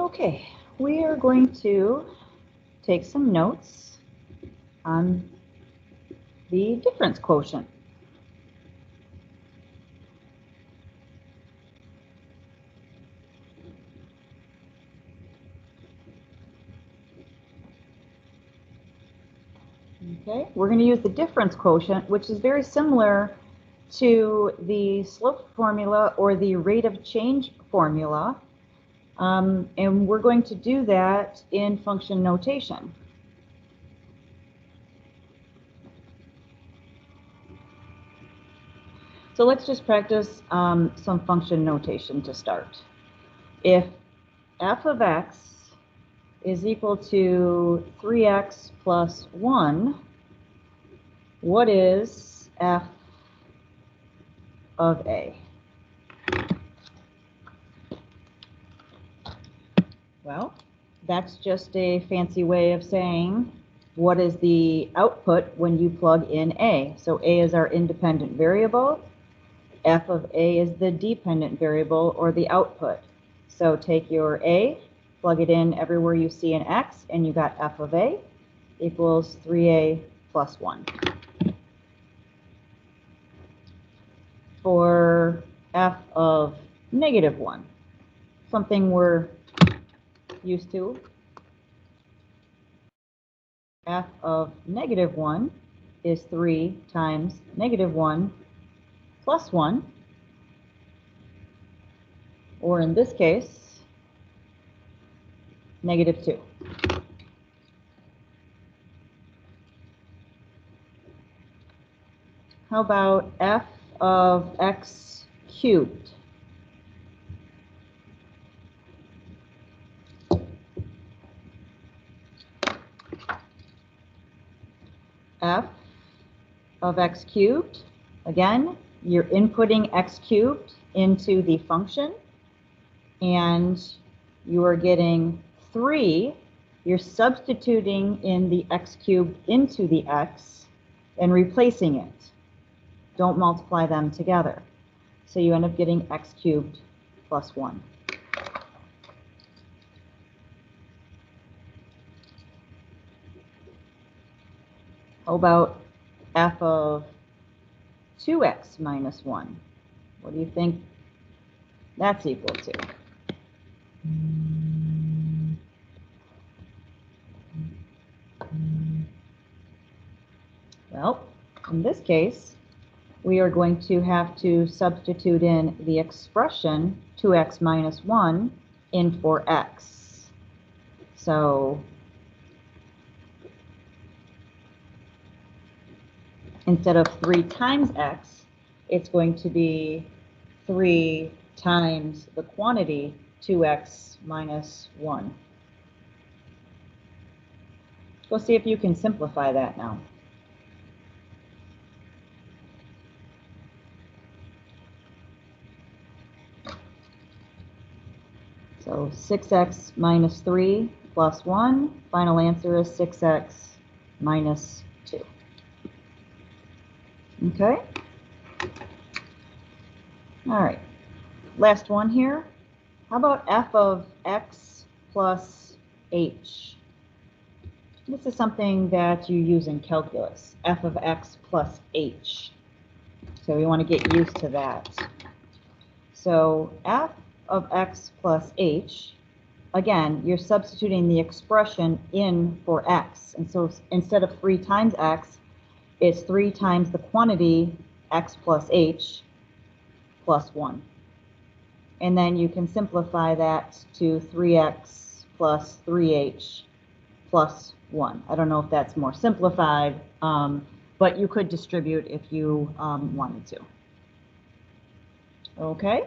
Okay, we are going to take some notes on the difference quotient. Okay, we're going to use the difference quotient, which is very similar to the slope formula or the rate of change formula. And we're going to do that in function notation. So let's just practice some function notation to start. If f of x is equal to 3x plus 1, what is f of a? Well, that's just a fancy way of saying what is the output when you plug in a. So a is our independent variable. F of a is the dependent variable or the output. So take your a, plug it in everywhere you see an x, and you got f of a equals 3a plus 1. For f of negative 1, something we're used to, f of negative 1 is 3 times negative 1 plus 1, or in this case, negative 2. How about f of x cubed? F of x cubed, again, you're inputting x cubed into the function, and you are getting 3. You're substituting in the x cubed into the x and replacing it. Don't multiply them together. So you end up getting x cubed plus 1. How about f of 2x minus 1? What do you think that's equal to? Well, in this case, we are going to have to substitute in the expression 2x minus 1 in for x. So instead of 3 times x, it's going to be 3 times the quantity 2x minus 1. Go see if you can simplify that now. So 6x minus 3 plus 1. Final answer is 6x minus 2. Okay? All right. Last one here. How about f of x plus h? This is something that you use in calculus, f of x plus h. So we want to get used to that. So f of x plus h, again, you're substituting the expression in for x. And so instead of 3 times x, it's 3 times the quantity x plus h plus 1. And then you can simplify that to 3x plus 3h plus 1. I don't know if that's more simplified, but you could distribute if you wanted to. Okay?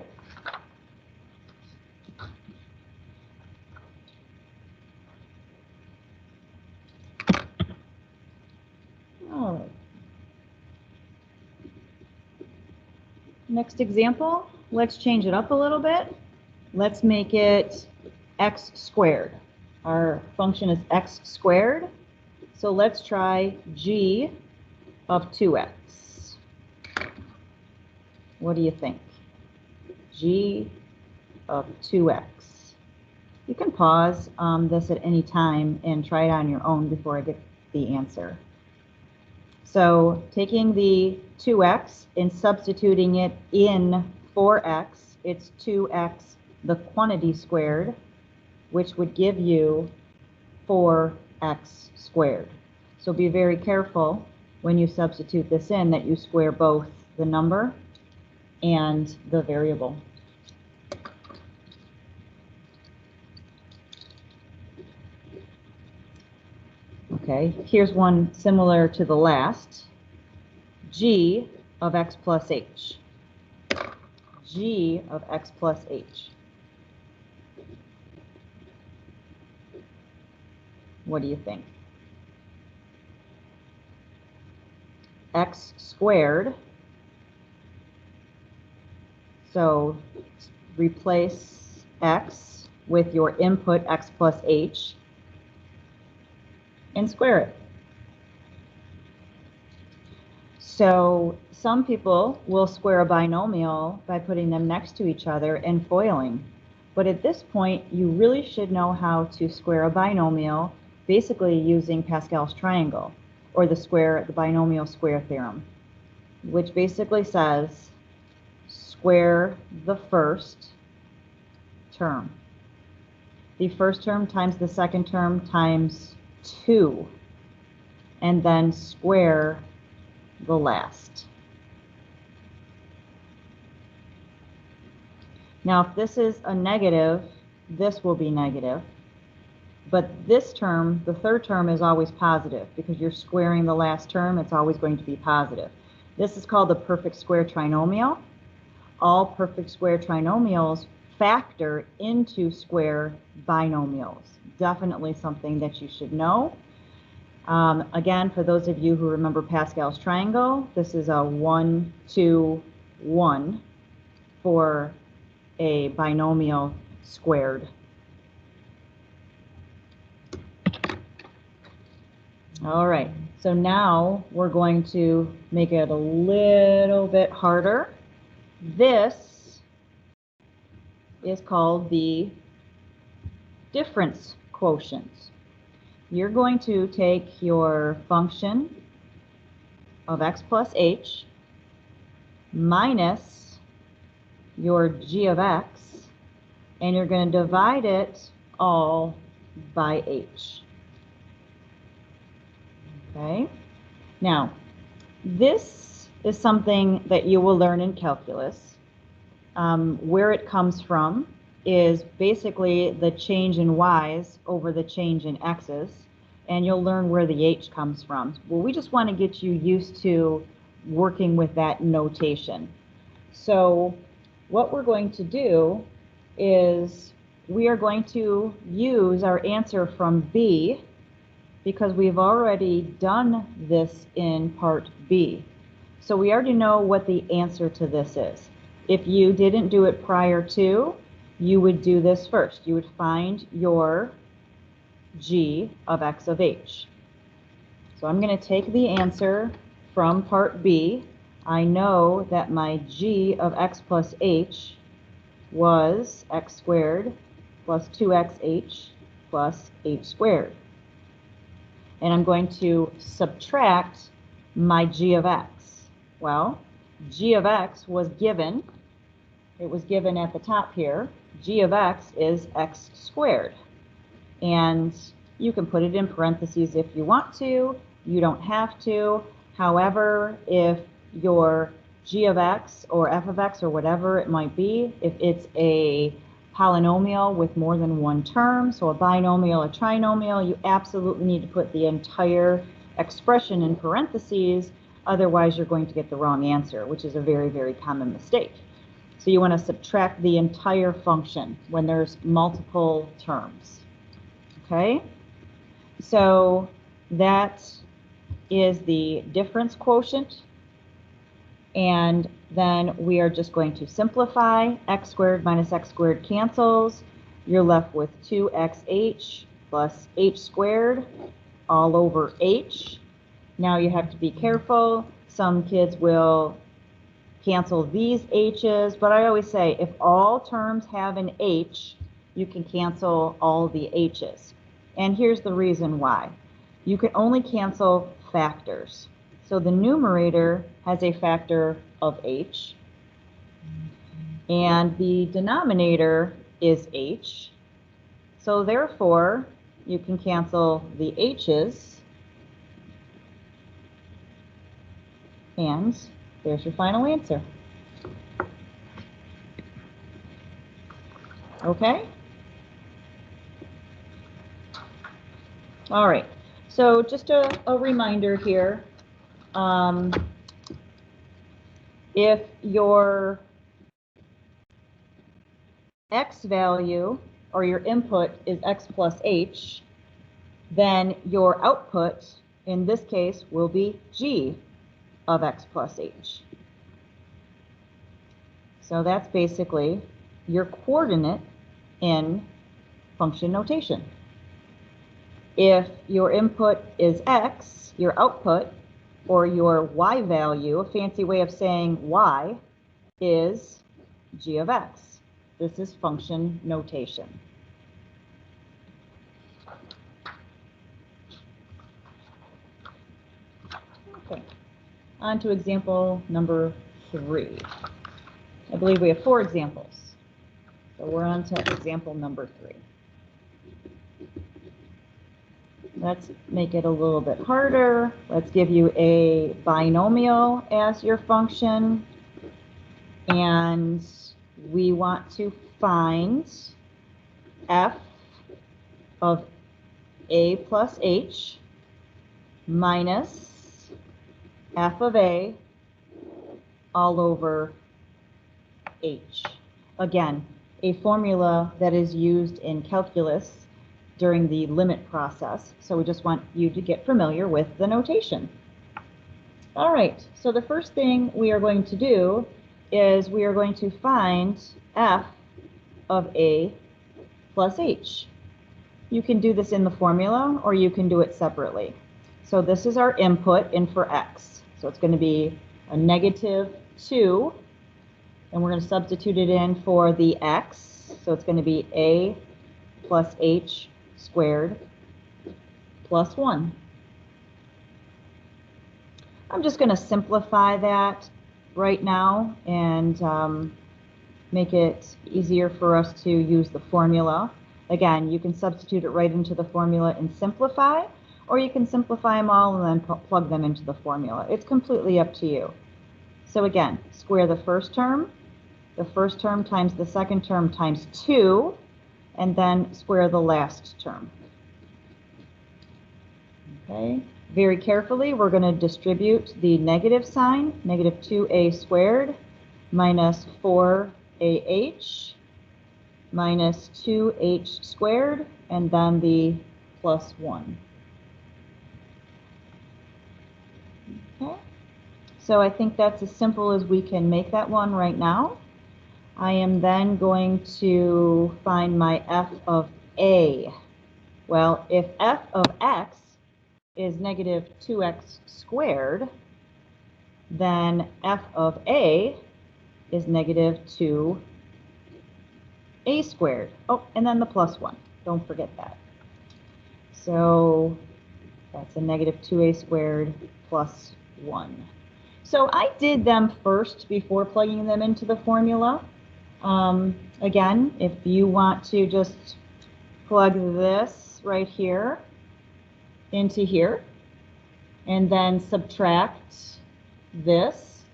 All right. Next example, let's change it up a little bit. Let's make it x squared. Our function is x squared. So let's try g of 2x. What do you think? G of 2x. You can pause this at any time and try it on your own before I get the answer. So taking the 2x and substituting it in 4x, it's 2x the quantity squared, which would give you 4x squared. So be very careful when you substitute this in that you square both the number and the variable. Okay, here's one similar to the last. G of x plus h. G of x plus h. What do you think? X squared. So replace x with your input x plus h and square it. So some people will square a binomial by putting them next to each other and foiling. But at this point, you really should know how to square a binomial, basically using Pascal's triangle, or the binomial square theorem, which basically says square the first term. The first term times the second term times 2, and then square the last. Now, if this is a negative, this will be negative. But this term, the third term, is always positive because you're squaring the last term. It's always going to be positive. This is called the perfect square trinomial. All perfect square trinomials factor into square binomials. Definitely something that you should know. Again, for those of you who remember Pascal's triangle, this is a 1, 2, 1 for a binomial squared. All right, so now we're going to make it a little bit harder. This is called the difference quotient. You're going to take your function of x plus h minus your g of x, and you're going to divide it all by h. Okay? Now, this is something that you will learn in calculus. Where it comes from is basically the change in y's over the change in x's, and you'll learn where the h comes from. Well, we just want to get you used to working with that notation. So what we're going to do is we are going to use our answer from B, because we've already done this in part B. So we already know what the answer to this is. If you didn't do it prior to, you would do this first. You would find your g of x of h. So I'm going to take the answer from part B. I know that my g of x plus h was x squared plus 2xh plus h squared. And I'm going to subtract my g of x. Well, g of x was given. It was given at the top here. G of x is x squared. And you can put it in parentheses if you want to. You don't have to. However, if your g of x or f of x or whatever it might be, if it's a polynomial with more than one term, so a binomial, a trinomial, you absolutely need to put the entire expression in parentheses, otherwise you're going to get the wrong answer, which is a very, very common mistake. So you want to subtract the entire function when there's multiple terms. Okay? So that is the difference quotient. And then we are just going to simplify. X squared minus x squared cancels. You're left with 2xh plus h squared all over h. Now you have to be careful. Some kids will cancel these h's, but I always say if all terms have an h, you can cancel all the h's. And here's the reason why. You can only cancel factors. So the numerator has a factor of h, and the denominator is h. So therefore, you can cancel the h's, and there's your final answer. Okay? All right, so just a reminder here. If your x value or your input is x plus h, then your output in this case will be g of x plus h. So that's basically your coordinate in function notation. If your input is x, your output, or your y value, a fancy way of saying y, is g of x. This is function notation. Okay, on to example number 3. I believe we have 4 examples. So we're on to example number 3. Let's make it a little bit harder. Let's give you a binomial as your function. And we want to find f of a plus h minus f of a all over h. Again, a formula that is used in calculus during the limit process. So we just want you to get familiar with the notation. All right, so the first thing we are going to do is we are going to find f of a plus h. You can do this in the formula or you can do it separately. So this is our input in for x. So it's going to be a -2, and we're going to substitute it in for the x. So it's going to be a plus h squared plus 1. I'm just going to simplify that right now and make it easier for us to use the formula. Again, you can substitute it right into the formula and simplify, or you can simplify them all and then plug them into the formula. It's completely up to you. So again, square the first term times the second term times 2, and then square the last term. Okay, very carefully, we're going to distribute the negative sign, -2a squared minus 4ah minus 2h squared, and then the plus 1. Okay, so I think that's as simple as we can make that one right now. I am then going to find my f of a. Well, if f of x is -2x squared, then f of a is -2a squared. Oh, and then the plus 1. Don't forget that. So that's a -2a squared plus 1. So I did them first before plugging them into the formula. Again, if you want to just plug this right here into here and then subtract this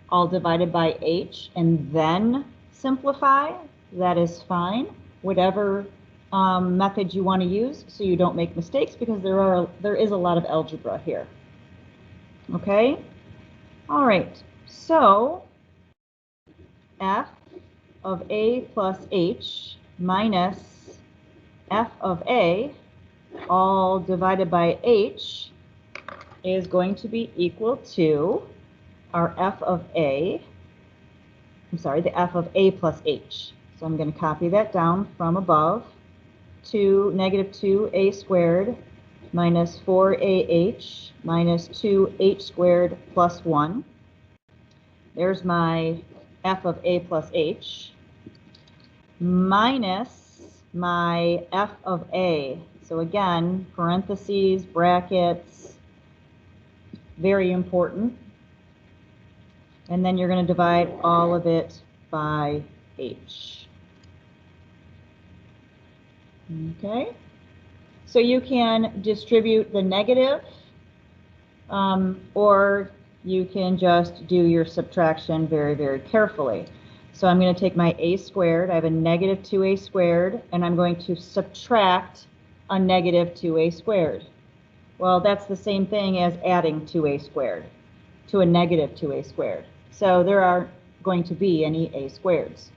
all divided by h and then simplify, that is fine. Whatever method you want to use so you don't make mistakes, because there is a lot of algebra here. Okay? All right, so f of a plus h minus f of a all divided by h is going to be equal to our f of a, the f of a plus h. So I'm going to copy that down from above to -2a squared minus 4ah minus 2h squared plus 1. There's my f of a plus h minus my f of a. So again, parentheses, brackets, very important. And then you're going to divide all of it by h. Okay? So you can distribute the negative, or you can just do your subtraction very, very carefully. So I'm going to take my a squared. I have a negative 2a squared, and I'm going to subtract a negative 2a squared. Well, that's the same thing as adding 2a squared to a negative 2a squared. So there aren't going to be any a squareds.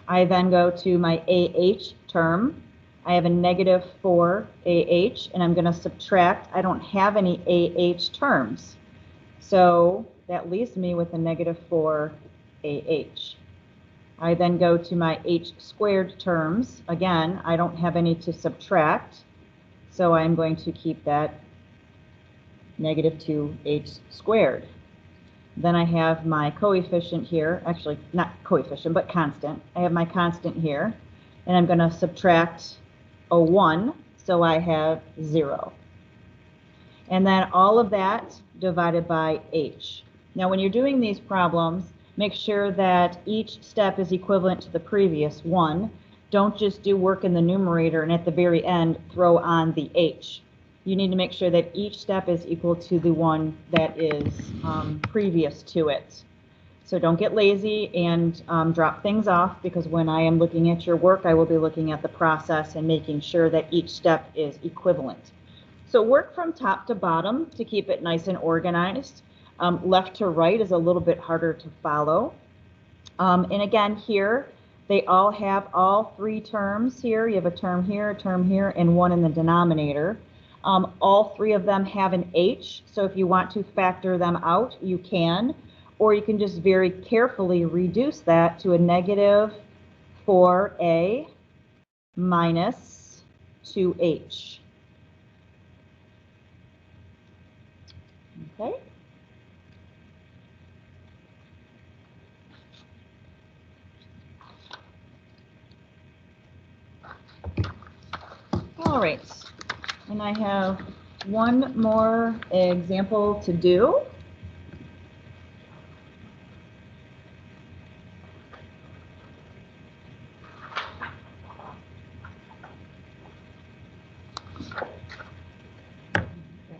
I then go to my AH term. I have a negative 4AH, and I'm going to subtract. I don't have any AH terms. So that leaves me with a negative 4AH. I then go to my H squared terms. Again, I don't have any to subtract. So I'm going to keep that negative 2H squared. Then I have my coefficient here, actually not coefficient, but constant. I have my constant here, and I'm going to subtract a 1, so I have 0. And then all of that divided by h. Now when you're doing these problems, make sure that each step is equivalent to the previous one. Don't just do work in the numerator and at the very end throw on the h. You need to make sure that each step is equal to the one that is previous to it. So don't get lazy and drop things off, because when I am looking at your work, I will be looking at the process and making sure that each step is equivalent. So work from top to bottom to keep it nice and organized. Left to right is a little bit harder to follow. And again, here, they all have all three terms here. You have a term here, and one in the denominator. All three of them have an h, so if you want to factor them out, you can. Or you can just very carefully reduce that to a negative 4a minus 2h. Okay. All right. And I have one more example to do. Grab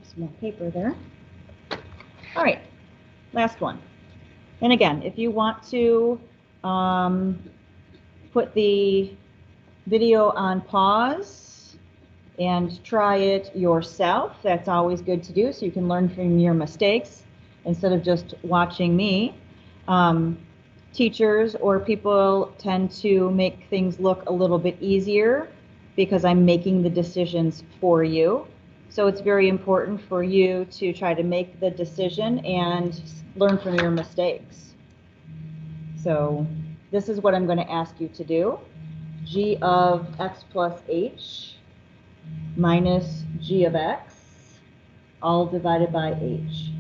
some more paper there. All right, last one. And again, if you want to put the video on pause and try it yourself, that's always good to do, so you can learn from your mistakes instead of just watching me. Teachers or people tend to make things look a little bit easier because I'm making the decisions for you. So it's very important for you to try to make the decision and learn from your mistakes. So this is what I'm going to ask you to do. G of x plus h minus g of x, all divided by h.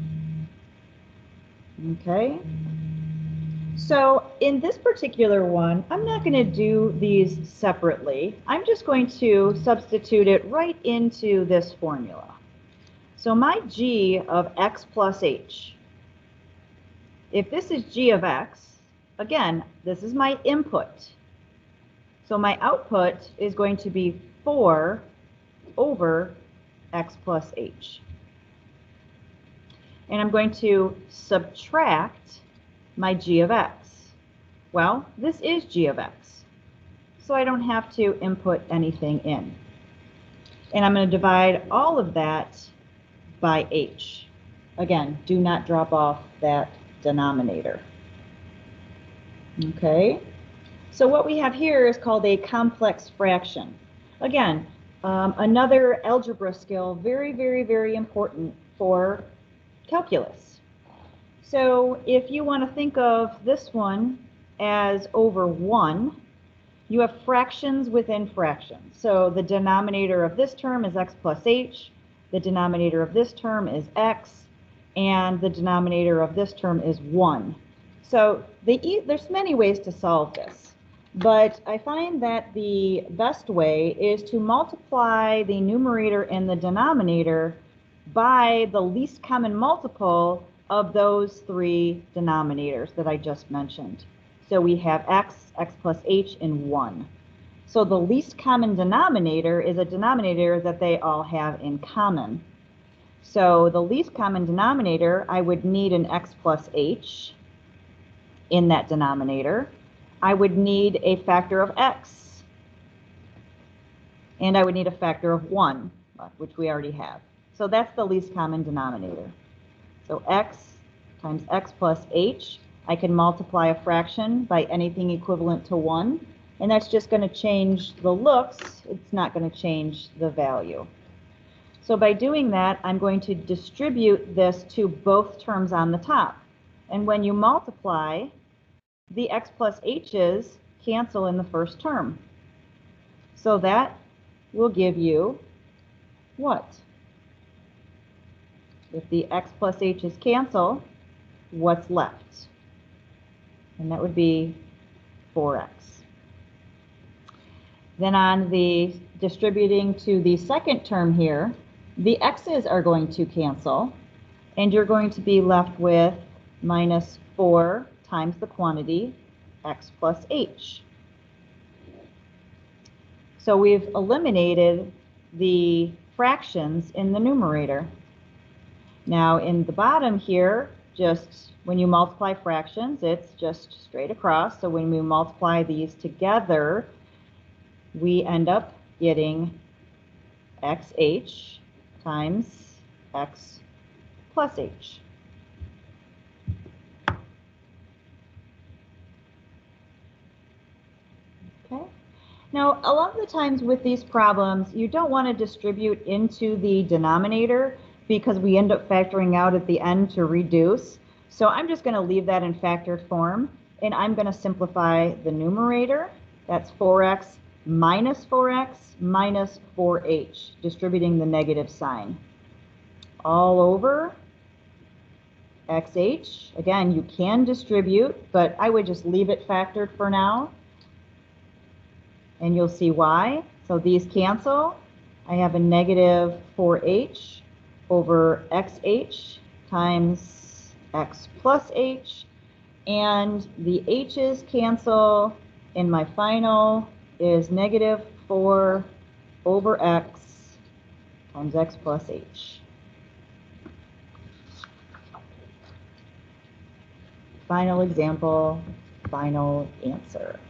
Okay? So in this particular one, I'm not going to do these separately. I'm just going to substitute it right into this formula. So my g of x plus h, if this is g of x, again, this is my input. So my output is going to be 4 over x plus h. And I'm going to subtract my g of x. Well, this is g of x, so I don't have to input anything in. And I'm going to divide all of that by h. Again, do not drop off that denominator. Okay, so what we have here is called a complex fraction. Again, another algebra skill, very, very, very important for calculus. So if you want to think of this one as over 1, you have fractions within fractions. So the denominator of this term is x plus h, the denominator of this term is x, and the denominator of this term is 1. So there's many ways to solve this. But I find that the best way is to multiply the numerator and the denominator by the least common multiple of those three denominators that I just mentioned. So we have x, x plus h, and 1. So the least common denominator is a denominator that they all have in common. So the least common denominator, I would need an x plus h in that denominator. I would need a factor of x, and I would need a factor of 1, which we already have. So that's the least common denominator. So x times x plus h, I can multiply a fraction by anything equivalent to 1, and that's just going to change the looks. It's not going to change the value. So by doing that, I'm going to distribute this to both terms on the top. And when you multiply, the x plus h's cancel in the first term. So that will give you what? If the x plus h's cancel, what's left? And that would be 4x. Then on the distributing to the second term here, the x's are going to cancel, and you're going to be left with minus 4 times the quantity, x plus h. So we've eliminated the fractions in the numerator. Now in the bottom here, just when you multiply fractions, it's just straight across. So when we multiply these together, we end up getting xh times x plus h. Okay. Now, a lot of the times with these problems, you don't want to distribute into the denominator because we end up factoring out at the end to reduce. So I'm just going to leave that in factored form, and I'm going to simplify the numerator. That's 4x minus 4x minus 4h, distributing the negative sign. All over xh. Again, you can distribute, but I would just leave it factored for now. And you'll see why. So these cancel. I have a negative 4h over xh times x plus h. And the h's cancel, and my final is negative 4 over x times x plus h. Final example, final answer.